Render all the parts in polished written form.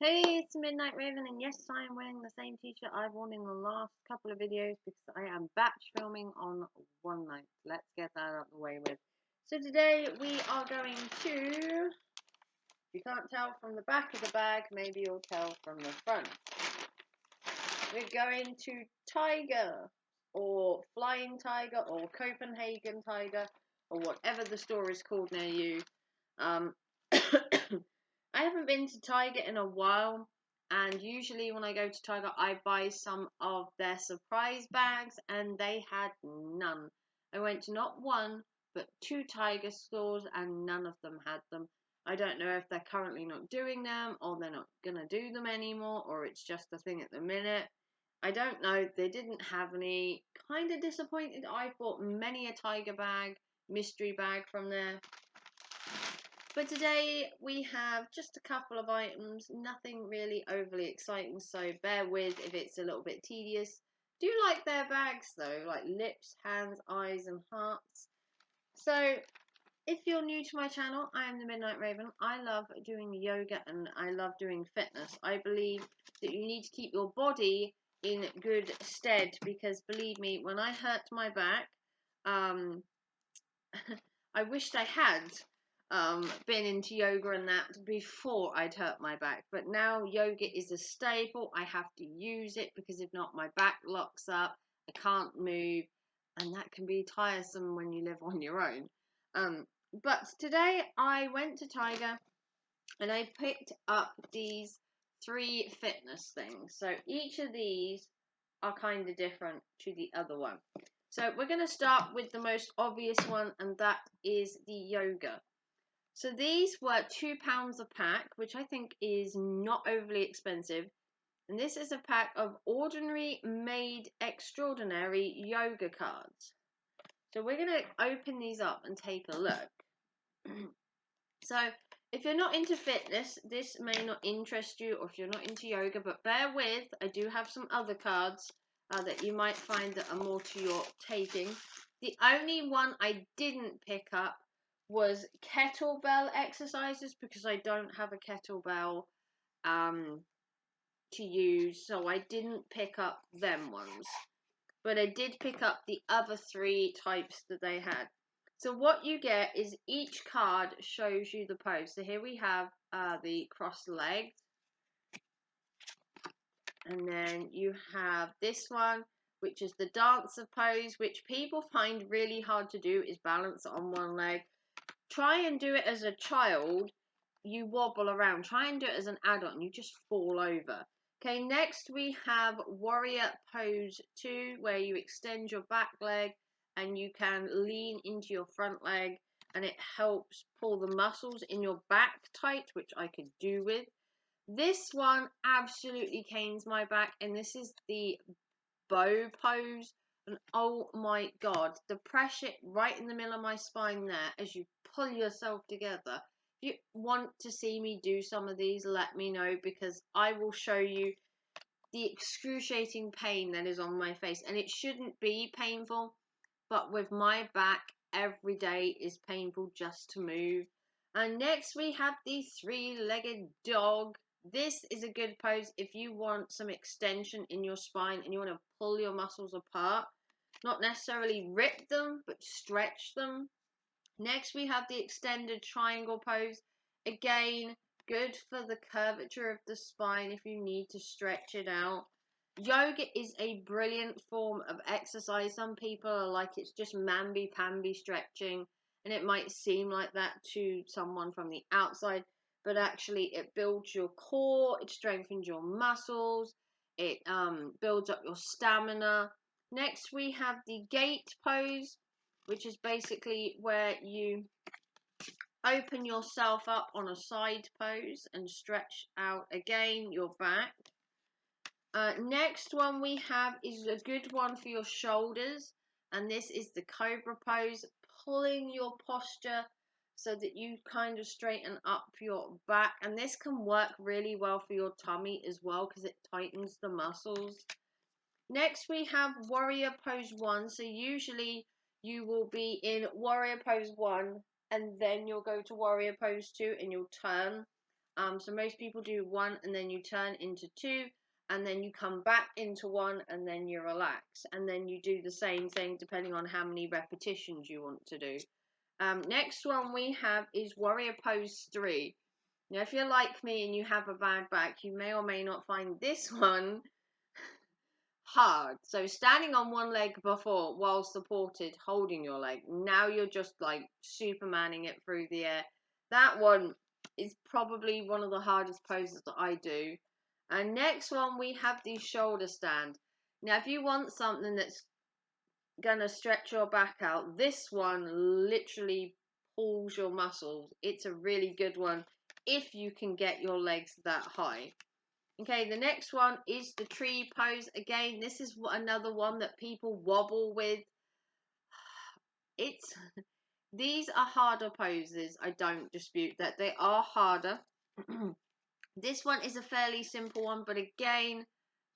Hey, it's Midnight Raven, and yes, I am wearing the same t-shirt I've worn in the last couple of videos because I am batch filming on one night. Let's get that out of the way with. So today we are going to, you can't tell from the back of the bag, maybe you'll tell from the front. We're going to Tiger, or Flying Tiger, or Copenhagen Tiger, or whatever the store is called near you. I haven't been to Tiger in a while, and usually when I go to Tiger I buy some of their surprise bags, and they had none. I went to not one but two Tiger stores and none of them had them. I don't know if they're currently not doing them, or they're not gonna do them anymore, or it's just a thing at the minute. I don't know. They didn't have any. Kind of disappointed. I bought many a Tiger bag, mystery bag from there. But today we have just a couple of items, nothing really overly exciting, so bear with if it's a little bit tedious. Do like their bags though, like lips, hands, eyes and hearts. So if you're new to my channel, I am the Midnight Raven. I love doing yoga and I love doing fitness. I believe that you need to keep your body in good stead because believe me, when I hurt my back, I wished I had been into yoga and that before I'd hurt my back. But now yoga is a staple. I have to use it because if not, my back locks up. I can't move, and that can be tiresome when you live on your own. But today I went to Tiger and I picked up these 3 fitness things. So each of these are kind of different to the other one. So we're going to start with the most obvious one, and that is the yoga. So these were £2 a pack, which I think is not overly expensive. And this is a pack of Ordinary Made Extraordinary yoga cards. So we're going to open these up and take a look. So if you're not into fitness, this may not interest you, or if you're not into yoga, but bear with, I do have some other cards that you might find that are more to your taking. The only one I didn't pick up was Kettlebell Exercises because I don't have a kettlebell to use, so I didn't pick up them ones. But I did pick up the other 3 types that they had. So what you get is each card shows you the pose. So here we have the crossed legs. And then you have this one, which is the dancer pose, which people find really hard to do, is balance on one leg. Try and do it as a child, you wobble around. Try and do it as an adult and you just fall over. Okay, next we have Warrior Pose 2, where you extend your back leg and you can lean into your front leg, and it helps pull the muscles in your back tight, which I could do with. This one absolutely canes my back, and this is the bow pose. And oh my god, the pressure right in the middle of my spine there as you pull yourself together. If you want to see me do some of these, let me know, because I will show you the excruciating pain that is on my face. And it shouldn't be painful, but with my back, every day is painful just to move. And next we have the 3-legged dog. This is a good pose if you want some extension in your spine and you want to pull your muscles apart. Not necessarily rip them, but stretch them. Next we have the extended triangle pose. Again, good for the curvature of the spine if you need to stretch it out. Yoga is a brilliant form of exercise. Some people are like, it's just mamby-pamby stretching, and it might seem like that to someone from the outside, but actually it builds your core, it strengthens your muscles, it builds up your stamina. Next we have the gate pose, which is basically where you open yourself up on a side pose and stretch out again your back. Next one we have is a good one for your shoulders, and this is the Cobra Pose, pulling your posture so that you kind of straighten up your back, and this can work really well for your tummy as well because it tightens the muscles. Next we have Warrior Pose 1, so usually you will be in Warrior Pose 1 and then you'll go to Warrior Pose 2 and you'll turn. So most people do 1 and then you turn into 2 and then you come back into 1 and then you relax. And then you do the same thing depending on how many repetitions you want to do. Next one we have is Warrior Pose 3. Now if you're like me and you have a bad back, you may or may not find this one hard. So standing on one leg before while supported, holding your leg. Now you're just like Supermaning it through the air. That one is probably one of the hardest poses that I do. And next one we have the shoulder stand. Now if you want something that's gonna stretch your back out, this one literally pulls your muscles. It's a really good one if you can get your legs that high. Okay, the next one is the tree pose. Again, this is another one that people wobble with. These are harder poses. I don't dispute that. They are harder. This one is a fairly simple one, but again,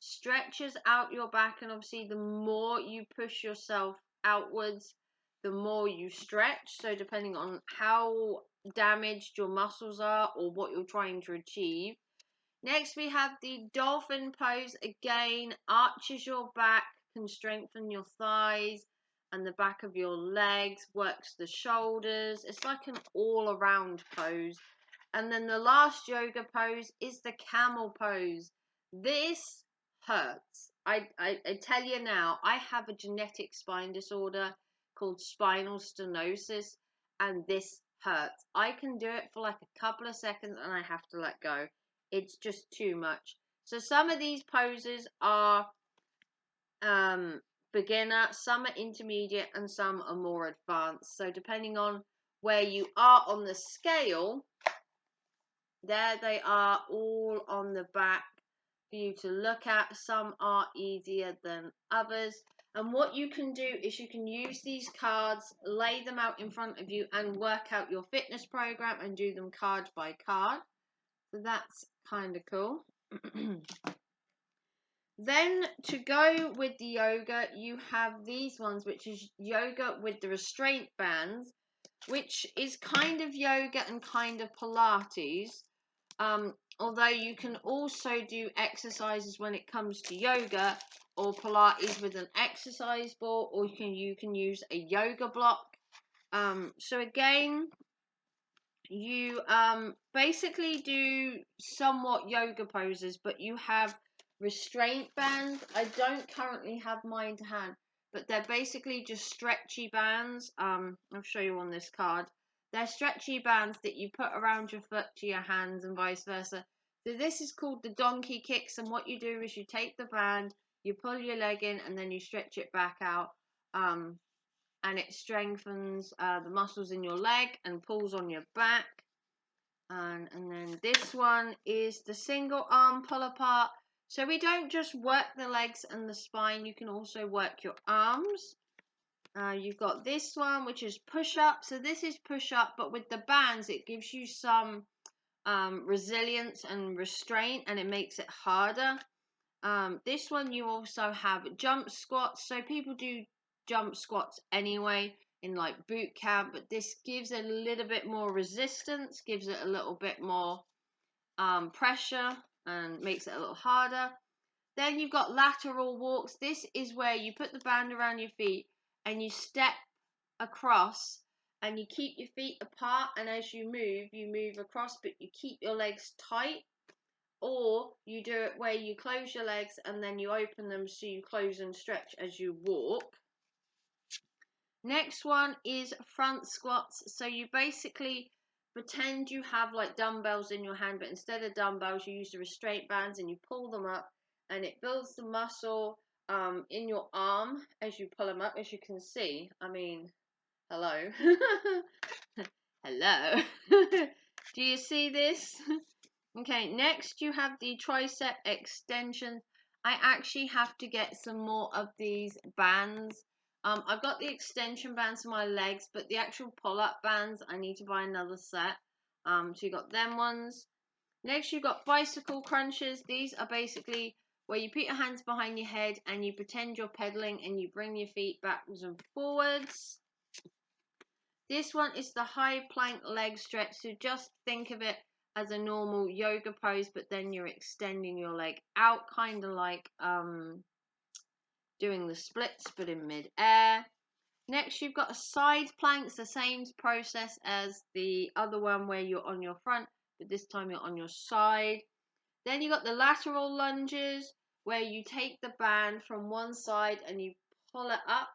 stretches out your back, and obviously the more you push yourself outwards, the more you stretch. So depending on how damaged your muscles are or what you're trying to achieve. Next, we have the Dolphin Pose. Again, arches your back, can strengthen your thighs and the back of your legs, works the shoulders. It's like an all-around pose. And then the last yoga pose is the Camel Pose. This hurts. I tell you now, I have a genetic spine disorder called spinal stenosis, and this hurts. I can do it for like a couple of seconds and I have to let go. It's just too much. So some of these poses are beginner, some are intermediate, and some are more advanced. So depending on where you are on the scale, there they are all on the back for you to look at. Some are easier than others. And what you can do is you can use these cards, lay them out in front of you and work out your fitness program and do them card by card. So that's kind of cool. Then to go with the yoga, you have these ones, which is yoga with the restraint bands, which is kind of yoga and kind of Pilates. Although you can also do exercises when it comes to yoga or Pilates with an exercise ball, or you can use a yoga block. So again, you basically do somewhat yoga poses, but you have restraint bands. I don't currently have mine to hand, but they're basically just stretchy bands. I'll show you on this card. They're stretchy bands that you put around your foot to your hands and vice versa. So this is called the donkey kicks, and what you do is you take the band, you pull your leg in, and then you stretch it back out. And it strengthens the muscles in your leg and pulls on your back. And then this one is the single arm pull apart. So we don't just work the legs and the spine, you can also work your arms. You've got this one, which is push up. So this is push up, but with the bands, it gives you some resilience and restraint, and it makes it harder. This one you also have jump squats. So people do jump squats anyway in like boot camp, but this gives a little bit more resistance, gives it a little bit more pressure, and makes it a little harder. Then you've got lateral walks. This is where you put the band around your feet and you step across and you keep your feet apart, and as you move across, but you keep your legs tight. Or you do it where you close your legs and then you open them, so you close and stretch as you walk. Next one is front squats. So you basically pretend you have like dumbbells in your hand, but instead of dumbbells you use the restraint bands and you pull them up, and it builds the muscle in your arm as you pull them up, as you can see. I mean, hello. Hello. Do you see this? Okay, next you have the tricep extensions. I actually have to get some more of these bands. I've got the extension bands for my legs, but the actual pull-up bands, I need to buy another set. So you got them ones. Next you've got bicycle crunches. These are basically where you put your hands behind your head and you pretend you're pedaling and you bring your feet backwards and forwards. This one is the high plank leg stretch. So just think of it as a normal yoga pose, but then you're extending your leg out, kind of like doing the splits but in mid-air. Next, you've got a side plank. It's the same process as the other one where you're on your front, but this time you're on your side. Then you got the lateral lunges, where you take the band from one side and you pull it up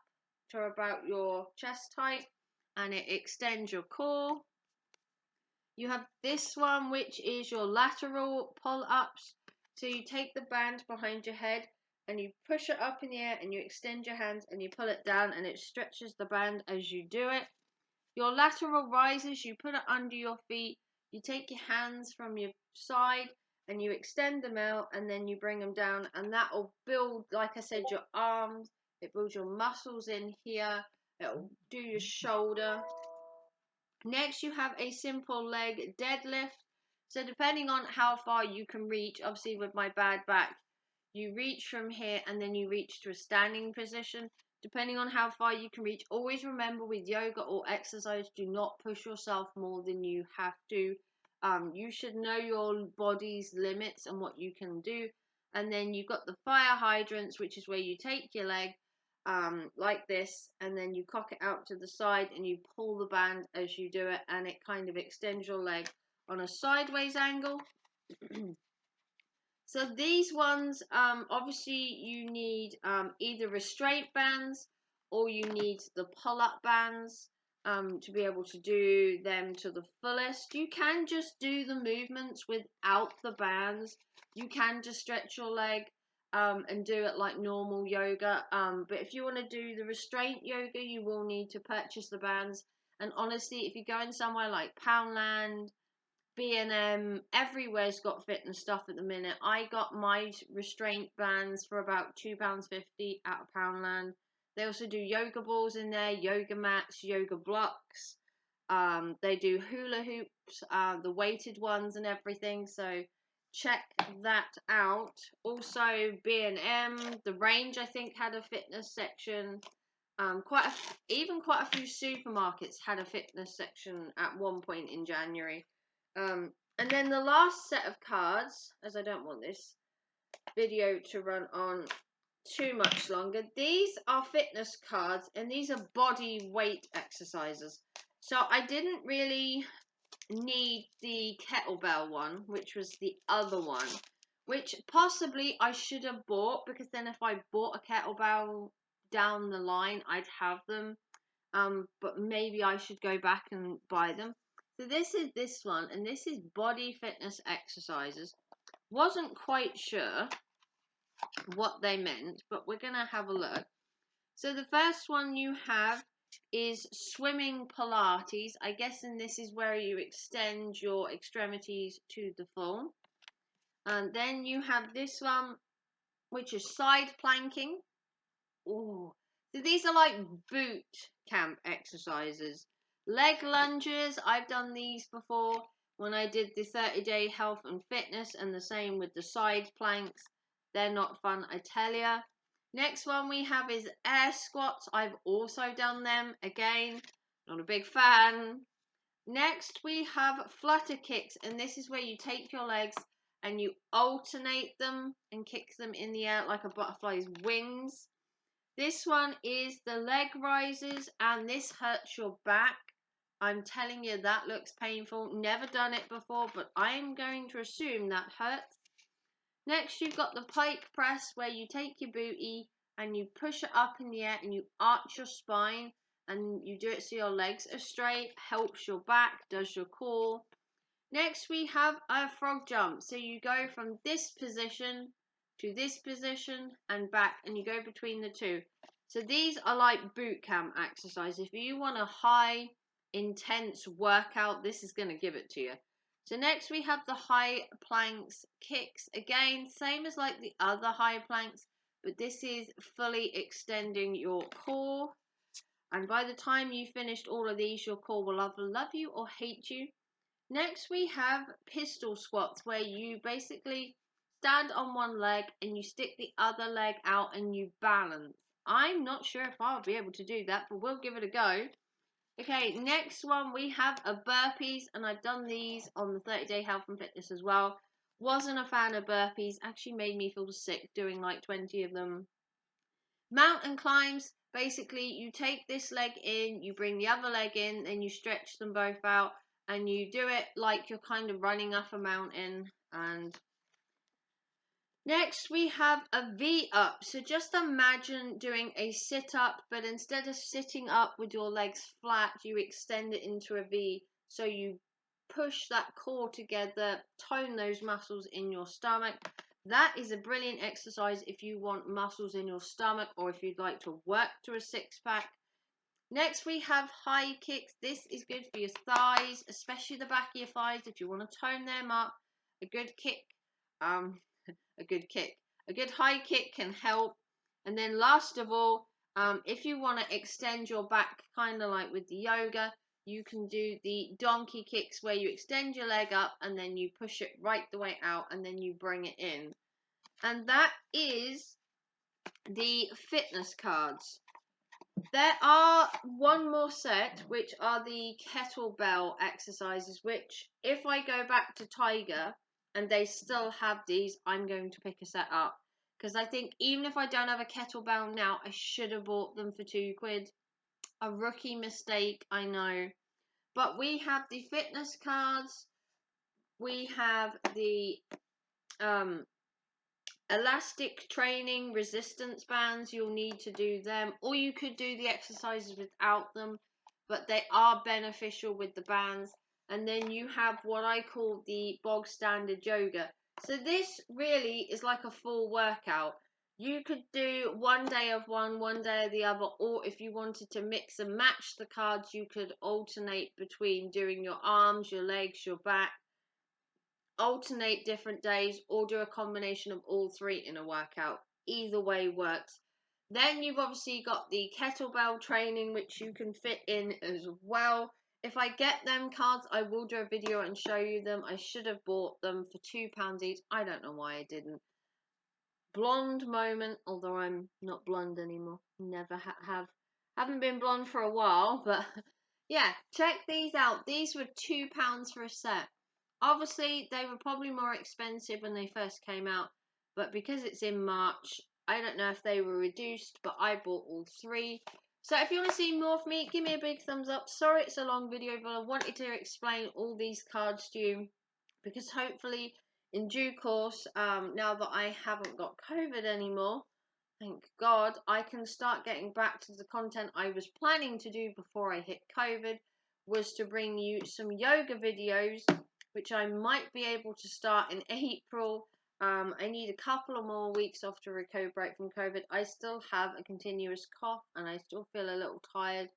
to about your chest height, and it extends your core. You have this one, which is your lateral pull ups. So you take the band behind your head and you push it up in the air and you extend your hands and you pull it down, and it stretches the band as you do it. Your lateral rises, you put it under your feet, you take your hands from your side and you extend them out, and then you bring them down, and that will build, like I said, your arms. It builds your muscles in here. It'll do your shoulder. Next, you have a simple leg deadlift. So depending on how far you can reach, obviously with my bad back, you reach from here and then you reach to a standing position. Depending on how far you can reach, always remember with yoga or exercise, do not push yourself more than you have to. You should know your body's limits and what you can do. And then you've got the fire hydrants, which is where you take your leg like this, and then you cock it out to the side and you pull the band as you do it, and it kind of extends your leg on a sideways angle. So these ones, obviously you need either restraint bands or you need the pull-up bands to be able to do them to the fullest. You can just do the movements without the bands. You can just stretch your leg and do it like normal yoga. But if you want to do the restraint yoga, you will need to purchase the bands. And honestly, if you go in somewhere like Poundland, B&M, everywhere's got fitness stuff at the minute. I got my restraint bands for about £2.50 out of Poundland. They also do yoga balls in there, yoga mats, yoga blocks. They do hula hoops, the weighted ones and everything. So check that out. Also, B&M, the Range, I think, had a fitness section. Quite a few supermarkets had a fitness section at one point in January. And then the last set of cards, as I don't want this video to run on too much longer, these are fitness cards and these are body weight exercises. So I didn't really need the kettlebell one, which was the other one, which possibly I should have bought, because then if I bought a kettlebell down the line, I'd have them. But maybe I should go back and buy them. So this is this one, and this is body fitness exercises. Wasn't quite sure what they meant, but we're going to have a look. So the first one you have is swimming Pilates. I guess, and this is where you extend your extremities to the full. And then you have this one, which is side planking. Ooh. So these are like boot camp exercises. Leg lunges, I've done these before when I did the 30-day health and fitness, and the same with the side planks. They're not fun, I tell ya. Next one we have is air squats. I've also done them. Again, not a big fan. Next we have flutter kicks, and this is where you take your legs and you alternate them and kick them in the air like a butterfly's wings. This one is the leg rises, and this hurts your back. I'm telling you, that looks painful. Never done it before, but I'm going to assume that hurts. Next, you've got the pike press, where you take your booty and you push it up in the air and you arch your spine, and you do it so your legs are straight, helps your back, does your core. Next, we have a frog jump. So you go from this position to this position and back, and you go between the two. So these are like boot camp exercise. If you want a high intense workout, this is going to give it to you. So next we have the high planks kicks. Again, same as like the other high planks, but this is fully extending your core. And by the time you finished all of these, your core will either love you or hate you. Next we have pistol squats, where you basically stand on one leg and you stick the other leg out and you balance. I'm not sure if I'll be able to do that, but we'll give it a go. Okay, next one we have a burpees, and I've done these on the 30-day health and fitness as well. Wasn't a fan of burpees, actually made me feel sick doing like 20 of them. Mountain climbs, basically you take this leg in, you bring the other leg in, then you stretch them both out, and you do it like you're kind of running up a mountain. And next we have a V-up. So just imagine doing a sit-up, but instead of sitting up with your legs flat, you extend it into a V. So you push that core together, tone those muscles in your stomach. That is a brilliant exercise if you want muscles in your stomach or if you'd like to work to a six-pack. Next we have high kicks. This is good for your thighs, especially the back of your thighs if you want to tone them up. A good high kick can help. And then last of all, if you want to extend your back, kind of like with the yoga, you can do the donkey kicks where you extend your leg up and then you push it right the way out and then you bring it in. And that is the fitness cards. There are one more set, which are the kettlebell exercises, which if I go back to Tiger and they still have these, I'm going to pick a set up. Because I think even if I don't have a kettlebell now, I should have bought them for £2. A rookie mistake, I know. But we have the fitness cards. We have the elastic training resistance bands. You'll need to do them, or you could do the exercises without them, but they are beneficial with the bands. And then you have what I call the bog standard yoga. So this really is like a full workout. You could do one day of one day of the other, or if you wanted to mix and match the cards, you could alternate between doing your arms, your legs, your back, alternate different days, or do a combination of all three in a workout. Either way works. Then you've obviously got the kettlebell training, which you can fit in as well. If I get them cards, I will do a video and show you them. I should have bought them for £2 each. I don't know why I didn't. Blonde moment, although I'm not blonde anymore. Never haven't been blonde for a while, but yeah, check these out. These were £2 for a set. Obviously, they were probably more expensive when they first came out, but because it's in March, I don't know if they were reduced, but I bought all three. So if you want to see more of me, give me a big thumbs up. Sorry it's a long video, but I wanted to explain all these cards to you, because hopefully in due course, now that I haven't got COVID anymore, thank God, I can start getting back to the content I was planning to do before I hit COVID, was to bring you some yoga videos, which I might be able to start in April. I need a couple of more weeks off to recuperate from COVID. I still have a continuous cough and I still feel a little tired.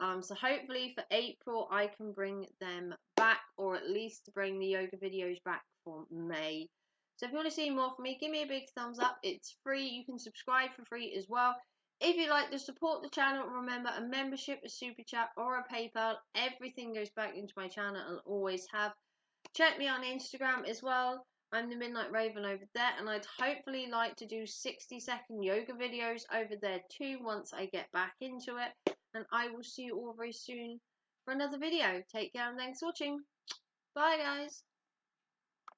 So hopefully for April I can bring them back, or at least bring the yoga videos back for May. So if you want to see more from me, give me a big thumbs up. It's free. You can subscribe for free as well. If you'd like to support the channel, remember a membership, a super chat, or a PayPal. Everything goes back into my channel and always have. Check me on Instagram as well. I'm the Midnight Raven over there, and I'd hopefully like to do 60-second yoga videos over there too once I get back into it. And I will see you all very soon for another video. Take care and thanks for watching. Bye guys.